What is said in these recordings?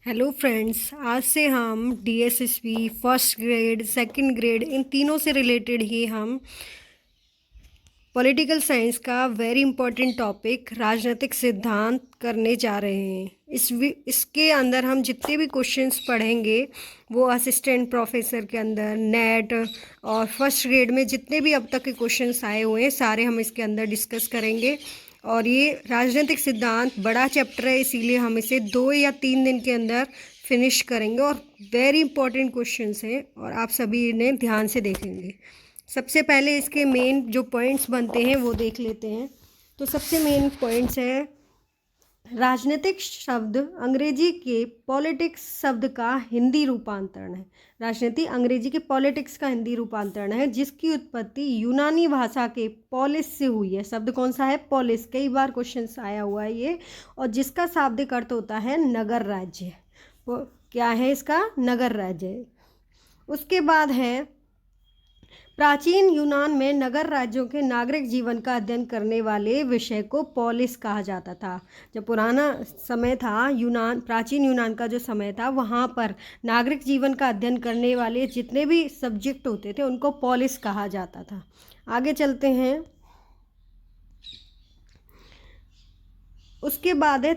Hello friends, आज से हम DSSP first grade second grade इन तीनों से रिलेटेड ही हम पॉलिटिकल साइंस का वेरी इंपॉर्टेंट टॉपिक राजनीतिक सिद्धांत करने जा रहे हैं। इसके अंदर हम जितने भी क्वेश्चंस पढ़ेंगे वो असिस्टेंट प्रोफेसर के अंदर नेट और फर्स्ट ग्रेड में जितने भी अब तक के क्वेश्चंस आए हुए हैं सारे हम इसके अंदर डिस्कस करेंगे। और ये राजनीतिक सिद्धांत बड़ा चैप्टर है, इसीलिए हम इसे 2 या 3 दिन के अंदर फिनिश करेंगे और वेरी इंपॉर्टेंट क्वेश्चंस हैं और आप सभी इन्हें ध्यान से देखेंगे। सबसे पहले इसके मेन जो पॉइंट्स बनते हैं वो देख लेते हैं। तो सबसे मेन पॉइंट्स है राजनीतिक शब्द अंग्रेजी के पॉलिटिक्स शब्द का हिंदी रूपांतरण है। राजनीति अंग्रेजी के पॉलिटिक्स का हिंदी रूपांतरण है जिसकी उत्पत्ति यूनानी भाषा के पॉलिस से हुई है। शब्द कौन सा है? पॉलिस। कई बार क्वेश्चन आया हुआ है ये, और जिसका शाब्दिक अर्थ होता है नगर राज्य। वो क्या है? इसका नगर राज्य। उसके बाद है प्राचीन यूनान में नगर राज्यों के नागरिक जीवन का अध्ययन करने वाले विषय को पॉलिस कहा जाता था। जब पुराना समय था, प्राचीन यूनान का जो समय था, वहाँ पर नागरिक जीवन का अध्ययन करने वाले जितने भी सब्जेक्ट होते थे उनको पॉलिस कहा जाता था। आगे चलते हैं। उसके बाद है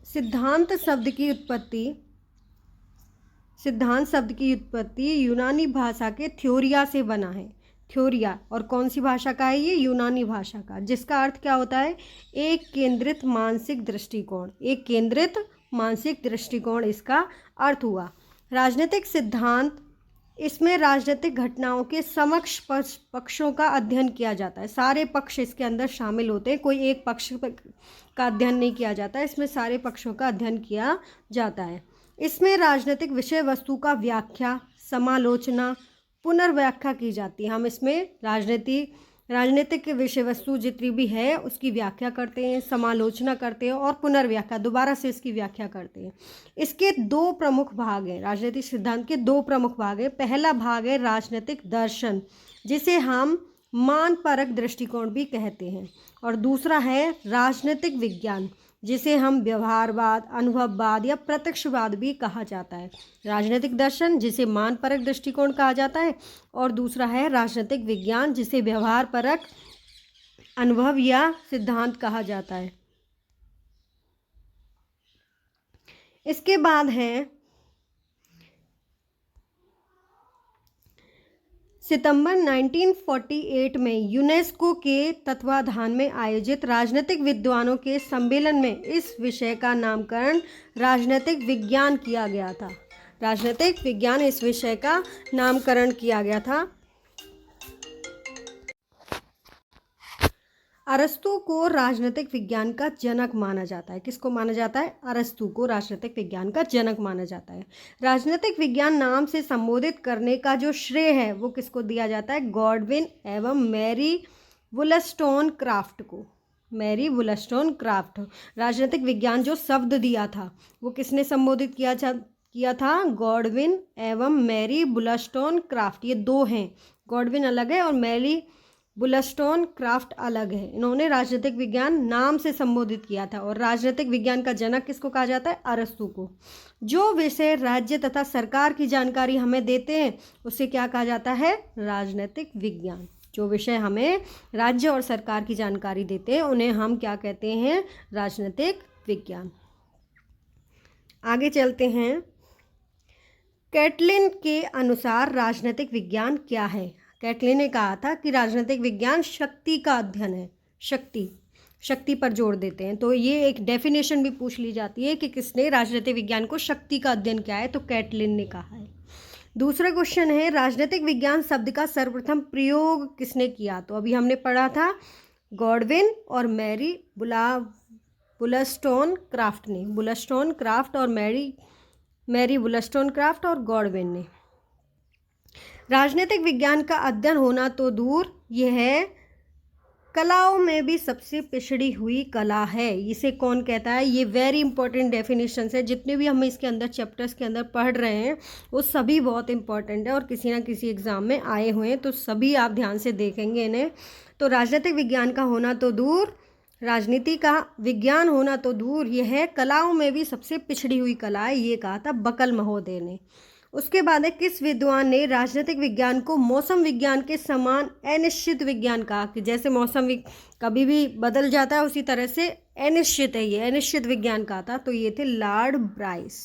सिद्धांत शब्द की उत्पत्ति। सिद्धांत शब्द की उत्पत्ति यूनानी भाषा के थ्योरिया से बना है। थ्योरिया, और कौन सी भाषा का है ये? यूनानी भाषा का, जिसका अर्थ क्या होता है? एक केंद्रित मानसिक दृष्टिकोण। एक केंद्रित मानसिक दृष्टिकोण इसका अर्थ हुआ। राजनीतिक सिद्धांत, इसमें राजनीतिक घटनाओं के समक्ष पक्षों का अध्ययन किया जाता है। सारे पक्ष इसके अंदर शामिल होते हैं, कोई एक पक्ष का अध्ययन नहीं किया जाता, इसमें सारे पक्षों का अध्ययन किया जाता है। इसमें राजनीतिक विषय वस्तु का व्याख्या, समालोचना, पुनर्व्याख्या की जाती है। हम इसमें राजनीतिक विषय वस्तु जितनी भी है उसकी व्याख्या करते हैं, समालोचना करते हैं और पुनर्व्याख्या, दोबारा से इसकी व्याख्या करते हैं। इसके 2 प्रमुख भाग हैं। राजनीतिक सिद्धांत के 2 प्रमुख भाग हैं। पहला भाग है राजनीतिक दर्शन, जिसे हम मानपरक दृष्टिकोण भी कहते हैं, और दूसरा है राजनीतिक विज्ञान, जिसे हम व्यवहारवाद, अनुभववाद या प्रत्यक्षवाद भी कहा जाता है। राजनीतिक दर्शन जिसे मानपरक दृष्टिकोण कहा जाता है, और दूसरा है राजनीतिक विज्ञान जिसे व्यवहारपरक, अनुभव या सिद्धांत कहा जाता है। इसके बाद है सितंबर 1948 में यूनेस्को के तत्वाधान में आयोजित राजनीतिक विद्वानों के सम्मेलन में इस विषय का नामकरण राजनीतिक विज्ञान किया गया था। राजनीतिक विज्ञान इस विषय का नामकरण किया गया था। अरस्तु को राजनीतिक विज्ञान का जनक माना जाता है। किसको माना जाता है? अरस्तु को राजनीतिक विज्ञान का जनक माना जाता है। राजनीतिक विज्ञान नाम से संबोधित करने का जो श्रेय है वो किसको दिया जाता है? गॉडविन एवं मैरी वुलस्टोनक्राफ्ट को। मैरी वुलस्टोनक्राफ्ट। राजनीतिक विज्ञान जो शब्द दिया था वो किसने संबोधित किया था? गॉडविन एवं मैरी वुलस्टोनक्राफ्ट। ये 2 हैं, गॉडविन अलग है और मैरी वुलस्टोनक्राफ्ट अलग है। इन्होंने राजनीतिक विज्ञान नाम से संबोधित किया था। और राजनीतिक विज्ञान का जनक किसको कहा जाता है? अरस्तु को। जो विषय राज्य तथा सरकार की जानकारी हमें देते हैं उसे क्या कहा जाता है? राजनीतिक विज्ञान। जो विषय हमें राज्य और सरकार की जानकारी देते हैं उन्हें हम क्या कहते हैं? राजनीतिक विज्ञान। आगे चलते हैं। कैटलिन के अनुसार राजनीतिक विज्ञान क्या है? कैटलिन ने कहा था कि राजनीतिक विज्ञान शक्ति का अध्ययन है। शक्ति पर जोर देते हैं। तो ये एक डेफिनेशन भी पूछ ली जाती है कि किसने राजनीतिक विज्ञान को शक्ति का अध्ययन किया है, तो कैटलिन ने कहा है। दूसरा क्वेश्चन है राजनीतिक विज्ञान शब्द का सर्वप्रथम प्रयोग किसने किया? तो अभी हमने पढ़ा था गॉडविन और मैरी वुलस्टोनक्राफ्ट ने। वुलस्टोनक्राफ्ट और मैरी वुलस्टोनक्राफ्ट और गॉडविन ने। राजनीतिक विज्ञान का अध्ययन होना तो दूर, यह है कलाओं में भी सबसे पिछड़ी हुई कला है। इसे कौन कहता है? ये वेरी इंपॉर्टेंट डेफिनेशंस है। जितने भी हम इसके अंदर चैप्टर्स के अंदर पढ़ रहे हैं वो सभी बहुत इंपॉर्टेंट है और किसी ना किसी एग्ज़ाम में आए हुए हैं, तो सभी आप ध्यान से देखेंगे इन्हें। तो राजनीतिक विज्ञान का होना तो दूर, राजनीति का विज्ञान होना तो दूर, यह कलाओं में भी सबसे पिछड़ी हुई कला है, ये कहा था बकल महोदय ने। उसके बाद है, किस विद्वान ने राजनीतिक विज्ञान को मौसम विज्ञान के समान अनिश्चित विज्ञान कहा, कि जैसे मौसम कभी भी बदल जाता है उसी तरह से अनिश्चित है, ये अनिश्चित विज्ञान कहा था, तो ये थे लॉर्ड ब्राइस।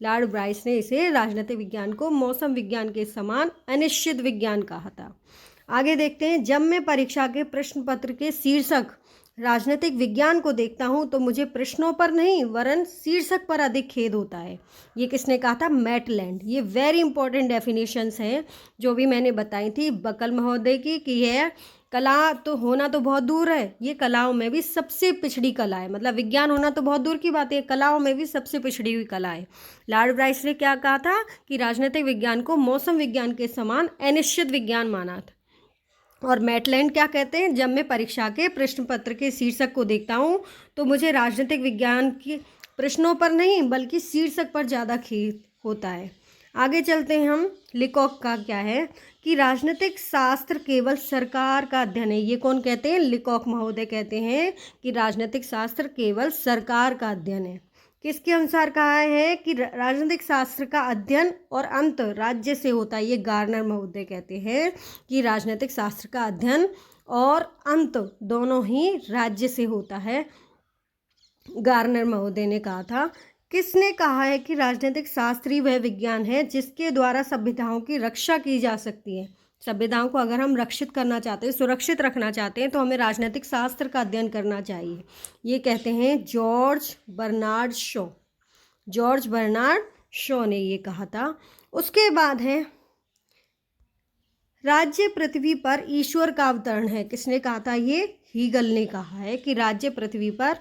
लॉर्ड ब्राइस ने इसे राजनीतिक विज्ञान को मौसम विज्ञान के समान अनिश्चित विज्ञान कहा था। आगे देखते हैं, जब मैं परीक्षा के प्रश्न पत्र के शीर्षक राजनीतिक विज्ञान को देखता हूँ तो मुझे प्रश्नों पर नहीं वरन शीर्षक पर अधिक खेद होता है। ये किसने कहा था? मैटलैंड। ये वेरी इंपॉर्टेंट डेफिनेशंस हैं जो भी मैंने बताई थी बकल महोदय की, कि यह कला तो होना तो बहुत दूर है, ये कलाओं में भी सबसे पिछड़ी कला है। मतलब विज्ञान होना तो बहुत दूर की बात है, कलाओं में भी सबसे पिछड़ी हुई कला है। लॉर्ड ब्राइस ने क्या कहा था कि राजनीतिक विज्ञान को मौसम विज्ञान के समान अनिश्चित विज्ञान माना था। और मैटलैंड क्या कहते हैं, जब मैं परीक्षा के प्रश्न पत्र के शीर्षक को देखता हूँ तो मुझे राजनीतिक विज्ञान के प्रश्नों पर नहीं बल्कि शीर्षक पर ज़्यादा खेद होता है। आगे चलते हैं हम, लिकॉक का क्या है कि राजनीतिक शास्त्र केवल सरकार का अध्ययन है। ये कौन कहते हैं? लिकॉक महोदय कहते हैं कि राजनीतिक शास्त्र केवल सरकार का अध्ययन है। किसके अनुसार कहा है कि राजनीतिक शास्त्र का अध्ययन और अंत राज्य से होता है। ये गार्नर महोदय कहते हैं कि राजनीतिक शास्त्र का अध्ययन और अंत दोनों ही राज्य से होता है, गार्नर महोदय ने कहा था। किसने कहा है कि राजनीतिक शास्त्र ही वह विज्ञान है जिसके द्वारा सभ्यताओं की रक्षा की जा सकती है? सभ्यताओं को अगर हम रक्षित करना चाहते हैं, सुरक्षित रखना चाहते हैं, तो हमें राजनीतिक शास्त्र का अध्ययन करना चाहिए। ये कहते हैं George Bernard Shaw. George Bernard Shaw ने ये कहा था। उसके बाद है, राज्य पृथ्वी पर ईश्वर का अवतरण है। किसने कहा था? ये हीगल ने कहा है कि राज्य पृथ्वी पर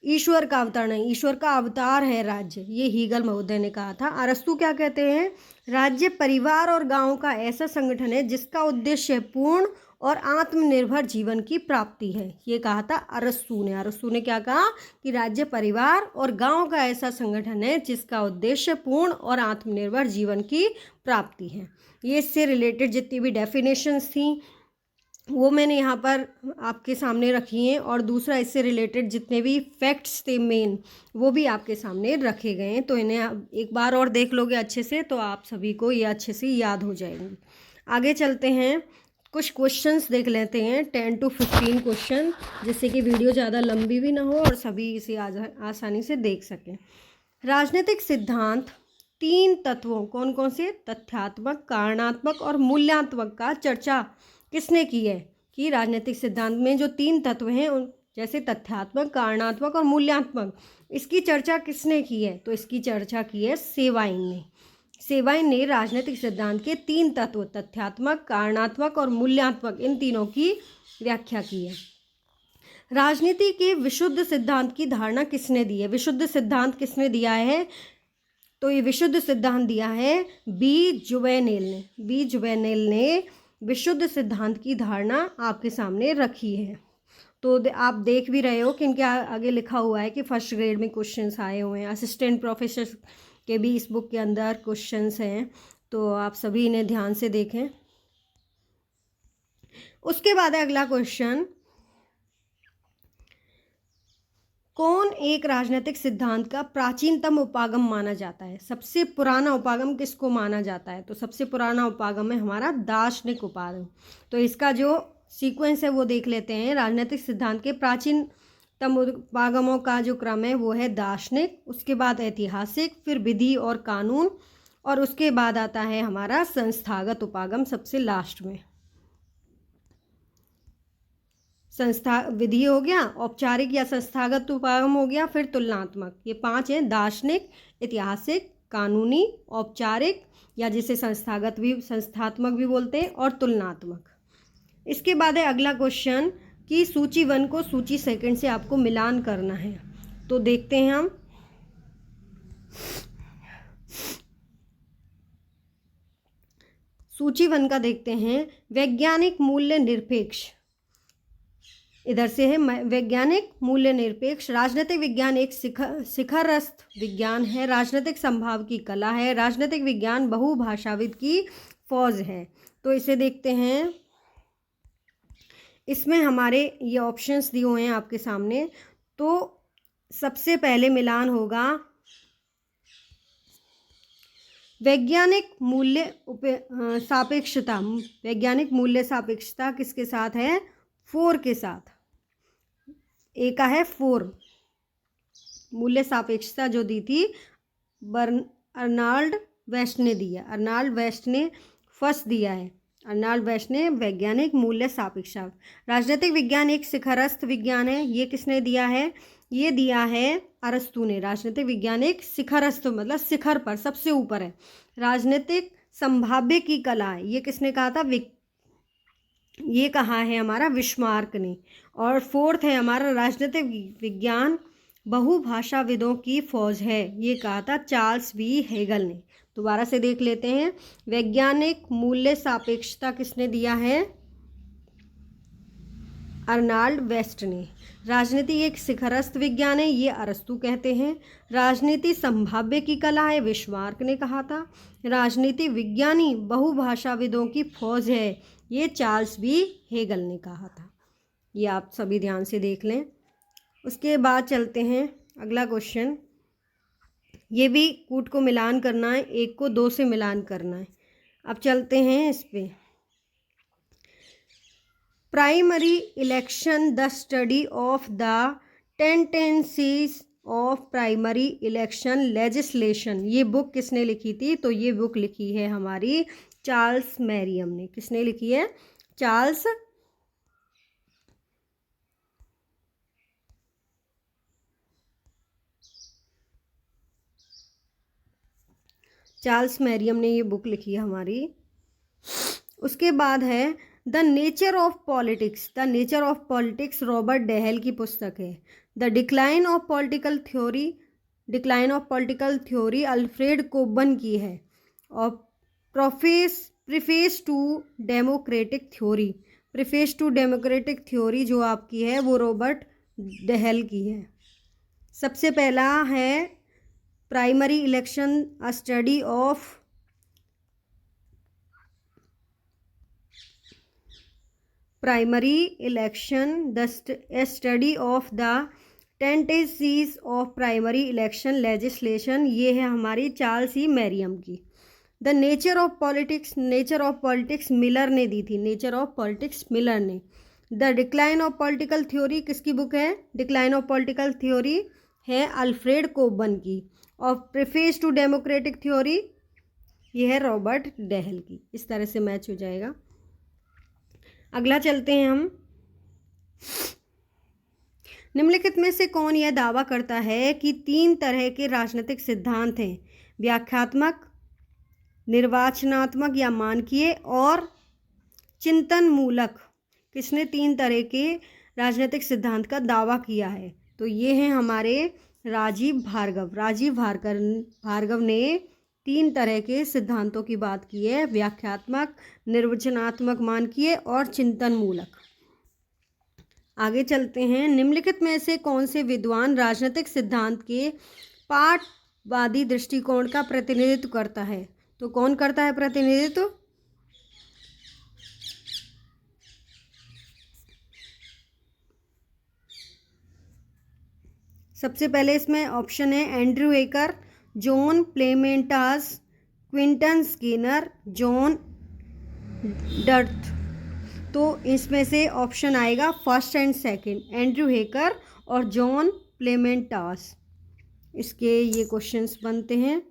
ईश्वर का अवतरण है, ईश्वर का अवतार है राज्य, ये हीगल महोदय ने कहा था। अरस्तु क्या कहते हैं? राज्य परिवार और गांव का ऐसा संगठन है जिसका उद्देश्य पूर्ण और आत्मनिर्भर जीवन की प्राप्ति है। ये कहा था अरस्तु ने। अरस्तु ने क्या कहा कि राज्य परिवार और गांव का ऐसा संगठन है जिसका उद्देश्य पूर्ण और आत्मनिर्भर जीवन की प्राप्ति है। ये इससे रिलेटेड जितनी भी डेफिनेशंस थी वो मैंने यहाँ पर आपके सामने रखी हैं, और दूसरा इससे रिलेटेड जितने भी फैक्ट्स थे मेन वो भी आपके सामने रखे गए हैं। तो इन्हें आप एक बार और देख लोगे अच्छे से तो आप सभी को ये अच्छे से याद हो जाएंगे। आगे चलते हैं, कुछ क्वेश्चंस देख लेते हैं, 10 to 15 क्वेश्चन, जिससे कि वीडियो ज़्यादा लंबी भी ना हो और सभी इसे आसानी से देख सकें। राजनीतिक सिद्धांत 3 तत्वों कौन कौन से? तथ्यात्मक, कारणात्मक और मूल्यात्मक का चर्चा किसने की है? कि राजनीतिक सिद्धांत में जो 3 तत्व हैं जैसे तथ्यात्मक, कारणात्मक और मूल्यात्मक, इसकी चर्चा किसने की है? तो इसकी चर्चा की है सेवाइन ने। सेवाइन ने राजनीतिक सिद्धांत के 3 तत्व तथ्यात्मक, कारणात्मक और मूल्यात्मक, इन तीनों की व्याख्या की है। राजनीति के विशुद्ध सिद्धांत की धारणा किसने दी है? विशुद्ध सिद्धांत किसने दिया है? तो ये विशुद्ध सिद्धांत दिया है बी जुवेनेल ने। बी जुवेनेल ने विशुद्ध सिद्धांत की धारणा आपके सामने रखी है। तो आप देख भी रहे हो कि इनके आगे लिखा हुआ है कि फर्स्ट ग्रेड में क्वेश्चंस आए हुए हैं, असिस्टेंट प्रोफेसर के भी इस बुक के अंदर क्वेश्चंस हैं, तो आप सभी इन्हें ध्यान से देखें। उसके बाद है अगला क्वेश्चन, कौन एक राजनीतिक सिद्धांत का प्राचीनतम उपागम माना जाता है? सबसे पुराना उपागम किसको माना जाता है? तो सबसे पुराना उपागम है हमारा दार्शनिक उपागम। तो इसका जो सीक्वेंस है वो देख लेते हैं। राजनीतिक सिद्धांत के प्राचीनतम उपागमों का जो क्रम है वो है दार्शनिक, उसके बाद ऐतिहासिक, फिर विधि और कानून, और उसके बाद आता है हमारा संस्थागत उपागम सबसे लास्ट में। संस्था विधि हो गया, औपचारिक या संस्थागत उपागम हो गया, फिर तुलनात्मक। ये 5 हैं, दार्शनिक, ऐतिहासिक, कानूनी, औपचारिक या जिसे संस्थात्मक भी बोलते हैं, और तुलनात्मक। इसके बाद है अगला क्वेश्चन कि सूची 1 को सूची 2 से आपको मिलान करना है। तो देखते हैं हम। सूची 1 का देखते हैं, वैज्ञानिक मूल्य निरपेक्ष। इधर से है वैज्ञानिक मूल्य निरपेक्ष। राजनीतिक विज्ञान एक शिखरस्थ विज्ञान है। राजनीतिक संभाव की कला है। राजनीतिक विज्ञान बहुभाषाविद की फौज है। तो इसे देखते हैं, इसमें हमारे ये ऑप्शंस दिए हुए हैं आपके सामने। तो सबसे पहले मिलान होगा वैज्ञानिक मूल्य सापेक्षता। वैज्ञानिक मूल्य सापेक्षता किसके साथ है? 4 के साथ। ए का है 4। मूल्य सापेक्षता जो दी थी अर्नाल्ड वेस्ट ने दी है। अर्नाल्ड वेस्ट ने फर्स्ट दिया है। अर्नाल्ड वेस्ट ने वैज्ञानिक मूल्य सापेक्षता। राजनीतिक विज्ञान एक शिखरस्थ विज्ञान है, ये किसने दिया है? ये दिया है अरस्तू ने। राजनीतिक विज्ञान एक शिखरस्थ मतलब शिखर पर, सबसे ऊपर है। राजनीतिक संभाव्य की कला है, ये किसने कहा था? ये कहा है हमारा बिस्मार्क ने। और 4th है हमारा राजनीतिक विज्ञान बहुभाषाविदों की फौज है, ये कहा था चार्ल्स वी हेगल ने। दोबारा से देख लेते हैं। वैज्ञानिक मूल्य सापेक्षता किसने दिया है? अर्नाल्ड वेस्ट ने। राजनीति एक शिखरस्थ विज्ञान है, ये अरस्तू कहते हैं। राजनीति संभाव्य की कला है, बिस्मार्क ने कहा था। राजनीति विज्ञानी बहुभाषाविदों की फौज है, ये चार्ल्स वी हेगल ने कहा था। ये आप सभी ध्यान से देख लें। उसके बाद चलते हैं अगला क्वेश्चन। ये भी कूट को मिलान करना है, 1 को 2 से मिलान करना है। अब चलते हैं इस पे। Primary election the study of the tendencies of primary election legislation, ये बुक किसने लिखी थी? तो ये बुक लिखी है हमारी चार्ल्स मैरियम ने। किसने लिखी है? चार्ल्स मैरियम ने ये बुक लिखी है हमारी। उसके बाद है the nature of politics. The nature of politics Robert Dahl की पुस्तक है। The decline of political theory Alfred Cobban की है। और प्रीफेस टू डेमोक्रेटिक थ्योरी जो आपकी है वो रॉबर्ट डेहल की है। सबसे पहला है primary election a study of primary election the study of the tendencies of primary election legislation, ये है हमारी चार्ल्स ई मैरियम की। The nature of politics Miller ने दी थी। नेचर ऑफ पॉलिटिक्स मिलर ने। The decline of political theory किसकी book है? Decline of political theory है अल्फ्रेड कोबन की। और प्रीफेस टू डेमोक्रेटिक थ्योरी ये है रॉबर्ट डेहल की। इस तरह से मैच हो जाएगा। अगला चलते हैं हम। निम्नलिखित में से कौन यह दावा करता है कि 3 तरह के राजनीतिक सिद्धांत हैं? व्याख्यात्मक, निर्वाचनात्मक या मानकीय और चिंतन मूलक। किसने 3 तरह के राजनीतिक सिद्धांत का दावा किया है? तो ये हैं हमारे राजीव भार्गव ने 3 तरह के सिद्धांतों की बात की है। व्याख्यात्मक, निर्वचनात्मक, मानकीय और चिंतन मूलक। आगे चलते हैं। निम्नलिखित में से कौन से विद्वान राजनीतिक सिद्धांत के पाठवादी दृष्टिकोण का प्रतिनिधित्व करता है? तो कौन करता है प्रतिनिधित्व? सबसे पहले इसमें ऑप्शन है Andrew Hacker, John Plamenatz, Quentin Skinner, John डर्थ। तो इसमें से ऑप्शन आएगा first and second, Andrew Hacker और जॉन प्लेमेंटास। इसके ये क्वेश्चंस बनते हैं।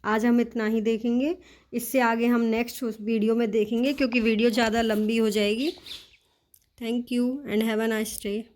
आज हम इतना ही देखेंगे, इससे आगे हम नेक्स्ट वीडियो में देखेंगे क्योंकि वीडियो ज़्यादा लंबी हो जाएगी। Thank you and have a nice day.